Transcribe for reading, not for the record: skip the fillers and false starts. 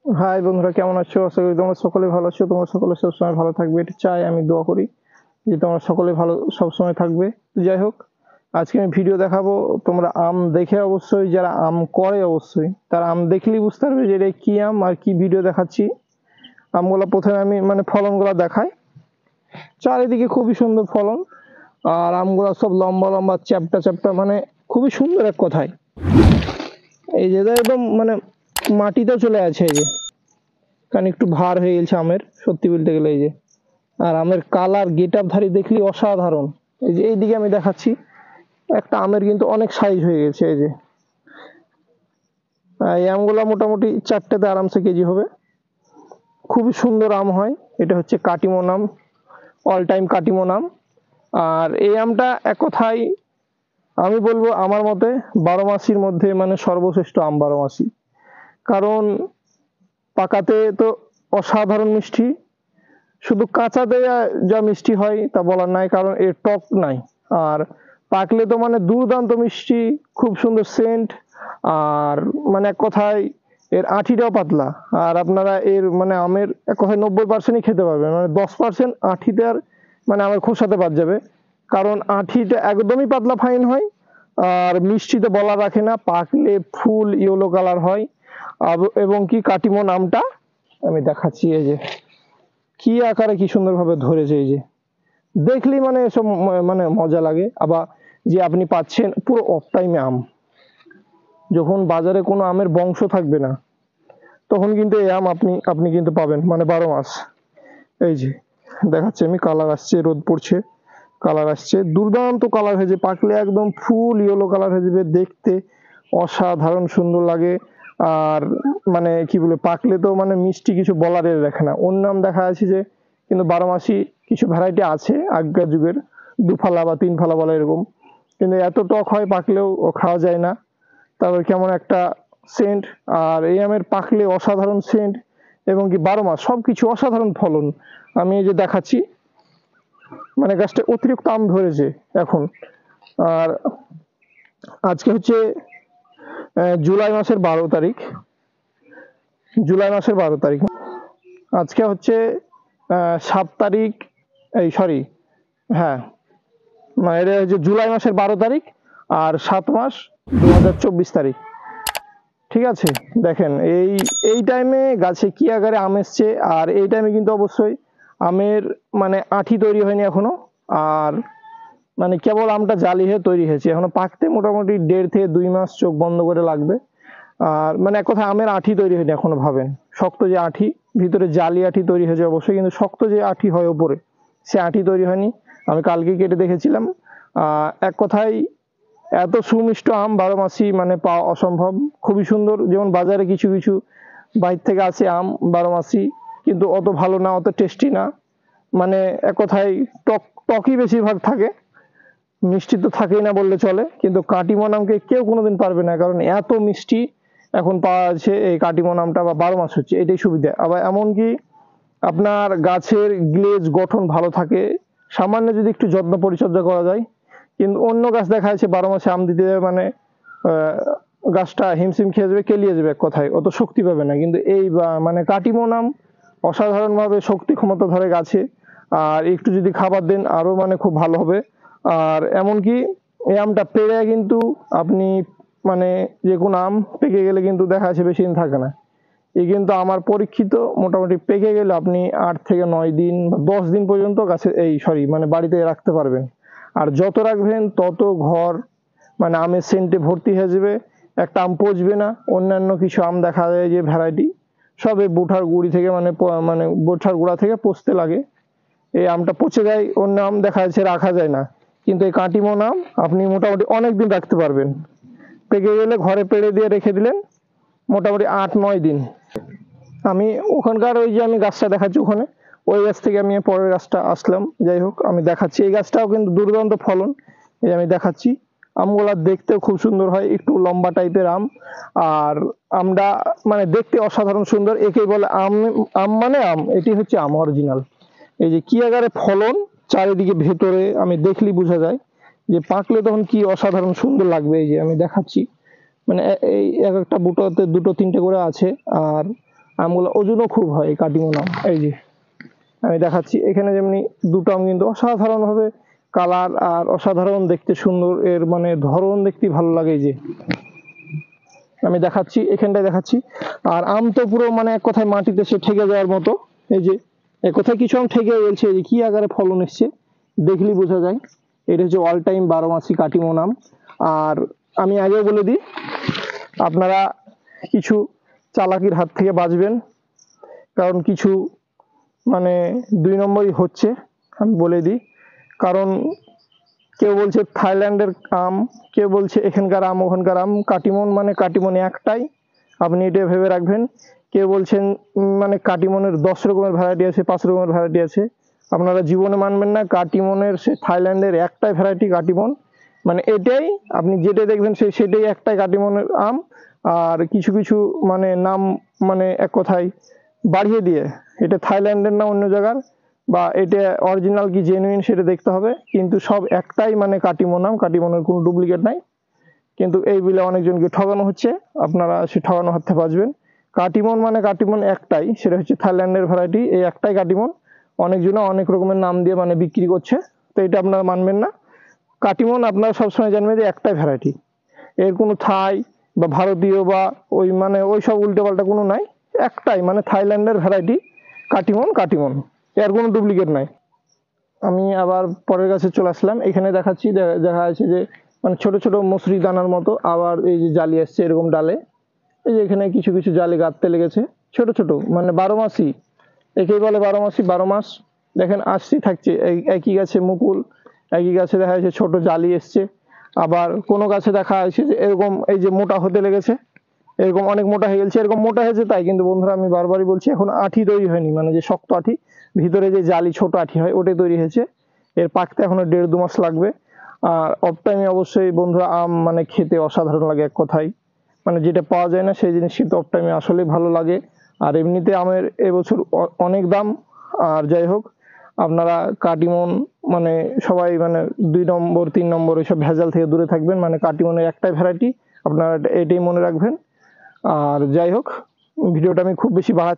High বন্ধুরা, কেমন আছো? আশা করি তোমরা সকলে ভালো আছো। তোমরা সকলে সবসময় ভালো থাকবে, এটা চাই, আমি দোয়া করি যে তোমরা সকলে ভালো সবসময় থাকবে। তো যাই হোক, আজকে আমি ভিডিও দেখাবো। তোমরা আম দেখে অবশ্যই, যারা আম করে অবশ্যই তারা আম দেখলেই বুঝতে পারবে যে এটা কি আম আর কি ভিডিও দেখাচ্ছি। আমগুলা প্রথমে আমি ফলনগুলা দেখাই। চারিদিকে খুবই সুন্দর ফলন, আর আমগুলা সব লম্বা লম্বা চ্যাপ্টা চ্যাপ্টা, খুবই সুন্দর এক কথায়। এই যে একদম মাটিতে চলে আছে, এই যে কারণ একটু ভার হয়ে গেছে আমের, সত্যি বলতে গেলে। এই যে আর আমের কালার গেট আপ ধারি দেখলি অসাধারণ। এই যে এইদিকে আমি দেখাচ্ছি, একটা আমের কিন্তু অনেক সাইজ হয়ে গেছে। এই যে এই আমগুলা মোটামুটি চারটেতে আরামসে কেজি হবে। খুবই সুন্দর আম হয়। এটা হচ্ছে কাটিমন আম, অল টাইম কাটিমন আম। আর এই আমটা এক কথায় আমি বলবো আমার মতে 12 মাসির মধ্যে সর্বশ্রেষ্ঠ আম 12 মাসি। কারণ পাকাতে তো অসাধারণ মিষ্টি, শুধু কাঁচাতে যা মিষ্টি হয় তা বলার নাই, কারণ এর টক নাই। আর পাকলে তো দুর্দান্ত মিষ্টি, খুব সুন্দর সেন্ট। আর এক কথায় এর আঁঠিটাও পাতলা। আর আপনারা এর আমের এক কথায় 90%ই খেতে পারবেন, 10% আঁঠিতে আর আমের খোসাতে বাদ যাবে। কারণ আঁঠিটা একদমই পাতলা ফাইন হয়, আর মিষ্টিতে বলা রাখে না, পাকলে ফুল ইয়েলো কালার হয়। এবং কি কাটিমন আমটা আমি দেখাচ্ছি, এই যে কি আকারে কি সুন্দরভাবে ধরেছে। এই যে দেখলেই এসব মজা লাগে। আবার যে আপনি পাচ্ছেন পুরো অফ টাইমে আম, যখন বাজারে কোনো আমের বংশ থাকবে না, তখন কিন্তু এই আম আপনি আপনি কিন্তু পাবেন 12 মাস। এই যে দেখাচ্ছি আমি, কালার আসছে, রোদ পড়ছে, কালার আসছে, দুর্দান্ত কালার হয়েছে। পাকলে একদম ফুল ইয়েলো কালার হয়ে যাবে, দেখতে অসাধারণ সুন্দর লাগে। আর কি বলে, পাকলে তো মিষ্টি কিছু বলার রাখে না। অন্য আম দেখা যাচ্ছে যে কিন্তু 12 মাসি কিছু ভ্যারাইটি আছে আগেকার যুগের, 2 ফালা বা 3 ফালা বলা এরকম, কিন্তু এত টক হয় পাকলেও খাওয়া যায় না। তারপর কেমন একটা সেন্ট। আর এই আমের পাকলে অসাধারণ সেন্ট, এবং কি 12 মাস সবকিছু অসাধারণ ফলন। আমি এই যে দেখাচ্ছি, গাছটা অতিরিক্ত আম ধরেছে এখন। আর আজকে হচ্ছে জুলাই মাসের 12 তারিখ। জুলাই মাসের 12 তারিখ, আজকে হচ্ছে 7 তারিখ, এই সরি, হ্যাঁ, এটা হচ্ছে জুলাই মাসের 12 তারিখ, আর 7 মাস 2024 তারিখ। ঠিক আছে, দেখেন এই এই টাইমে গাছে কি আকারে আম এসছে। আর এই টাইমে কিন্তু অবশ্যই আমের আঁঠি তৈরি হয়নি এখনো। আর কেবল আমটা জালি হয়ে তৈরি হয়েছে, এখনো পাকতে মোটামুটি 1.5 থেকে 2 মাস চোখ বন্ধ করে লাগবে। আর এক কথা আমের আঁঠি তৈরি হয়নি এখনো। ভাবেন, শক্ত যে আঁঠি, ভিতরে জালি আঁঠি তৈরি হয়েছে অবশ্যই, কিন্তু শক্ত যে আঁঠি হয় ওপরে, সে আঁঠি তৈরি হয়নি। আমি কালকে কেটে দেখেছিলাম। এক কথায় এত সুমিষ্ট আম 12 মাসি পাওয়া অসম্ভব, খুবই সুন্দর। যেমন বাজারে কিছু কিছু বাইর থেকে আছে আম 12 মাসি, কিন্তু অত ভালো না, অত টেস্টি না। এক কথায় টক, টকই বেশিরভাগ থাকে, মিষ্টি তো থাকেই না বললে চলে। কিন্তু কাটিমন আমকে কেউ কোনোদিন পারবে না, কারণ এত মিষ্টি এখন পাওয়া যাচ্ছে। এই কাটিমন আমটা বা 12 মাস হচ্ছে, এটাই সুবিধা। আবার এমনকি আপনার গাছের গ্লেজ গঠন ভালো থাকে, সামান্য যদি একটু যত্ন পরিচর্যা করা যায়। কিন্তু অন্য গাছ দেখা যাচ্ছে 12 মাসে আম দিতে গাছটা হিমশিম খেয়ে যাবে, কেলিয়ে যাবে, এক কথায় অত শক্তি পাবে না। কিন্তু এই কাটিমন আম অসাধারণভাবে শক্তি ক্ষমতা ধরে গাছে। আর একটু যদি খাবার দেন আরো খুব ভালো হবে। আর এমনকি এই আমটা পেড়ে কিন্তু আপনি যে কোনো আম পেকে গেলে কিন্তু দেখা যাচ্ছে বেশি দিন থাকে না। এই কিন্তু আমার পরীক্ষিত, মোটামুটি পেকে গেলে আপনি 8 থেকে 9 দিন বা 10 দিন পর্যন্ত গাছে, এই সরি বাড়িতে রাখতে পারবেন। আর যত রাখবেন তত ঘর আমের সেন্টে ভর্তি হয়ে যাবে। একটা আম পচবে না। অন্যান্য কিছু আম দেখা যায় যে ভ্যারাইটি সবে বুঠার গুড়ি থেকে বুঠার গোড়া থেকে পচতে লাগে, এই আমটা পচে যায়। অন্য আম দেখা যাচ্ছে রাখা যায় না, কিন্তু এই কাটিমন আম আপনি মোটামুটি অনেকদিন রাখতে পারবেন। পেকে গেলে ঘরে পেড়ে দিয়ে রেখে দিলেন মোটামুটি 8-9 দিন। আমি ওখানকার ওই যে আমি গাছটা দেখাচ্ছি ওখানে, ওই গাছ থেকে আমি পরের গাছটা আসলাম। যাই হোক, আমি দেখাচ্ছি এই গাছটাও কিন্তু দুর্দান্ত ফলন। এই আমি দেখাচ্ছি, আমগুলা দেখতেও খুব সুন্দর হয়, একটু লম্বা টাইপের আম। আর আমটা দেখতে অসাধারণ সুন্দর, একেই বলে আম। আম আম, এটি হচ্ছে আম অরিজিনাল। এই যে কি আকারে ফলন চারিদিকে, ভেতরে আমি দেখলি বোঝা যায় যে পাকলে তখন কি অসাধারণ সুন্দর লাগবে। এই যে আমি দেখাচ্ছি, এই এক একটা বুটোতে 2-3টে করে আছে। আর আমগুলো ওজনও খুব হয় এই কাটিমন আম। এই যে আমি দেখাচ্ছি, এখানে যেমনি দুটো আম কিন্তু অসাধারণভাবে কালার আর অসাধারণ দেখতে সুন্দর, এর মানে ধরন দেখতে ভালো লাগে। এই যে আমি দেখাচ্ছি, এখানটায় দেখাচ্ছি। আর আম তো পুরো মানে এক কথায় মাটিতে সে ঠেকে যাওয়ার মতো। এই যে এক কথায় কিছু আম ঠেকে গেছে, এই যে কি আকারে ফলন এসছে দেখলেই বোঝা যায়। এটা হচ্ছে অল টাইম 12 মাসি কাটিমন আম। আর আমি আগেও বলে দিই, আপনারা কিছু চালাকির হাত থেকে বাঁচবেন, কারণ কিছু মানে 2 নম্বরই হচ্ছে, আমি বলে দিই। কারণ কেউ বলছে থাইল্যান্ডের আম, কেউ বলছে এখানকার আম ওখানকার আম। কাটিমন মানে কাটিমন একটাই, আপনি এটা ভেবে রাখবেন। কেউ বলছেন মানে কাটিমনের 10 রকমের ভ্যারাইটি আছে, 5 রকমের ভ্যারাইটি আছে। আপনারা জীবনে মানবেন না, কাটিমনের সে থাইল্যান্ডের একটাই ভ্যারাইটি কাটিমন, মানে এটাই। আপনি যেটা দেখবেন সেটাই একটাই কাটিমনের আম। আর কিছু কিছু মানে নাম মানে এক কথায় বাড়িয়ে দিয়ে এটা থাইল্যান্ডের না অন্য জায়গার, বা এটা অরিজিনাল কি জেনুইন সেটা দেখতে হবে। কিন্তু সব একটাই মানে কাটিমন আম, কাটিমনের কোনো ডুপ্লিকেট নাই। কিন্তু এই বিলে অনেকজনকে ঠকানো হচ্ছে, আপনারা সে ঠকানো হাত থেকে বাঁচবেন। কাটিমন মানে কাটিমন একটাই, সেটা হচ্ছে থাইল্যান্ডের ভ্যারাইটি, এই একটাই কাটিমন। অনেকজনে অনেক রকমের নাম দিয়ে মানে বিক্রি করছে, তো এটা আপনারা মানবেন না। কাটিমন আপনারা সবসময় জানবেন যে একটাই ভ্যারাইটি, এর কোনো থাই বা ভারতীয় বা ওই মানে ওই সব উল্টোপাল্টা কোনো নাই। একটাই মানে থাইল্যান্ডের ভ্যারাইটি কাটিমন, কাটিমন, এর কোনো ডুপ্লিকেট নাই। আমি আবার পরের কাছে চলে আসলাম, এখানে দেখাচ্ছি, দেখা যাচ্ছে যে মানে ছোট ছোট মসুরি দানার মতো, আবার এই যে জালি আসছে এরকম ডালে। এই যে এখানে কিছু কিছু জালি গাঁথতে লেগেছে, ছোট ছোট মানে 12 মাসি, একেই বলে 12 মাসি, 12 মাস। দেখেন আসছি থাকছে, একই গাছে মুকুল, একই গাছে দেখা যাচ্ছে ছোট জালি এসছে। আবার কোনো গাছে দেখা যাচ্ছে যে এরকম এই যে মোটা হতে লেগেছে, এরকম অনেক মোটা হয়ে গেছে। এরকম মোটা হয়েছে তাই, কিন্তু বন্ধুরা আমি বারবারই বলছি, এখন আঠি তৈরি হয়নি, মানে যে শক্ত আঠি, ভিতরে যে জালি ছোট আঠি হয় ওটাই তৈরি হয়েছে। এর পাকতে এখনো 1.5-2 মাস লাগবে। আর অফ টাইমে অবশ্যই বন্ধুরা আম মানে খেতে অসাধারণ লাগে, এক কথায় মানে যেটা পাওয়া যায় না সেই জিনিস কিন্তু অফ টাইমে আসলেই ভালো লাগে। আর এমনিতে আমের এবছর অনেক দাম। আর যাই হোক, আপনারা কাটিমন মানে সবাই মানে 2 নম্বর 3 নম্বর এইসব ভেজাল থেকে দূরে থাকবেন, মানে কাটিমনের একটাই ভ্যারাইটি, আপনারা এটাই মনে রাখবেন। আর যাই হোক, ভিডিওটা আমি খুব বেশি বাড়াচ্ছি